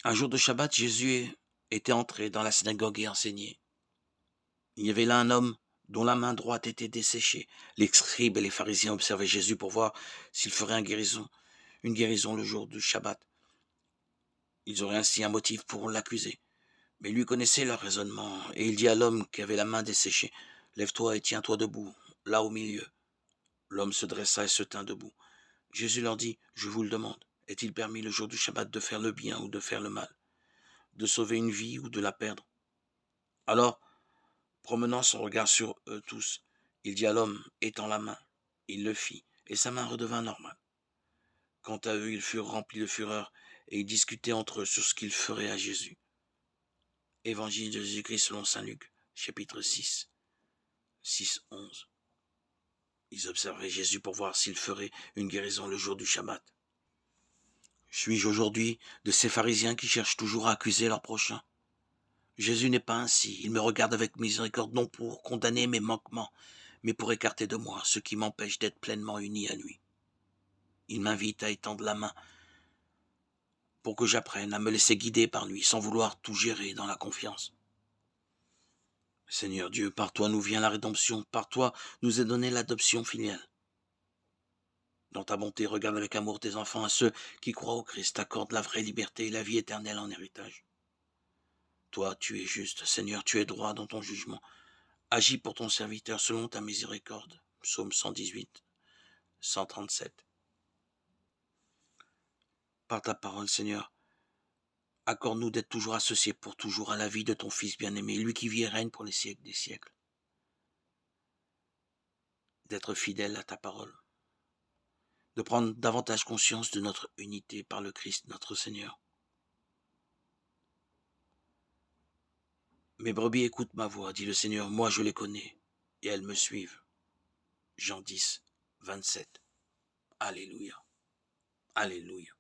Un jour de Shabbat, Jésus était entré dans la synagogue et enseignait. Il y avait là un homme dont la main droite était desséchée. Les scribes et les pharisiens observaient Jésus pour voir s'il ferait une guérison le jour du Shabbat. Ils auraient ainsi un motif pour l'accuser. Mais lui connaissait leur raisonnement, et il dit à l'homme qui avait la main desséchée, « Lève-toi et tiens-toi debout, là au milieu. » L'homme se dressa et se tint debout. Jésus leur dit, « Je vous le demande, est-il permis le jour du Shabbat de faire le bien ou de faire le mal, de sauver une vie ou de la perdre ?» Alors, promenant son regard sur eux tous, il dit à l'homme, étends la main. Il le fit, et sa main redevint normale. Quant à eux, ils furent remplis de fureur, et ils discutaient entre eux sur ce qu'ils feraient à Jésus. Évangile de Jésus-Christ selon saint Luc, chapitre 6, 6-11. Ils observaient Jésus pour voir s'il ferait une guérison le jour du Shabbat. Suis-je aujourd'hui de ces pharisiens qui cherchent toujours à accuser leur prochain? Jésus n'est pas ainsi, il me regarde avec miséricorde non pour condamner mes manquements, mais pour écarter de moi ce qui m'empêche d'être pleinement uni à lui. Il m'invite à étendre la main pour que j'apprenne à me laisser guider par lui sans vouloir tout gérer dans la confiance. Seigneur Dieu, par toi nous vient la rédemption, par toi nous est donnée l'adoption filiale. Dans ta bonté, regarde avec amour tes enfants, à ceux qui croient au Christ, accorde la vraie liberté et la vie éternelle en héritage. Toi, tu es juste, Seigneur, tu es droit dans ton jugement. Agis pour ton serviteur selon ta miséricorde. Psaume 118, 137. Par ta parole, Seigneur, accorde-nous d'être toujours associés pour toujours à la vie de ton Fils bien-aimé, lui qui vit et règne pour les siècles des siècles. D'être fidèle à ta parole. De prendre davantage conscience de notre unité par le Christ, notre Seigneur. Mes brebis écoutent ma voix, dit le Seigneur, moi je les connais, et elles me suivent. Jean 10, 27. Alléluia. Alléluia.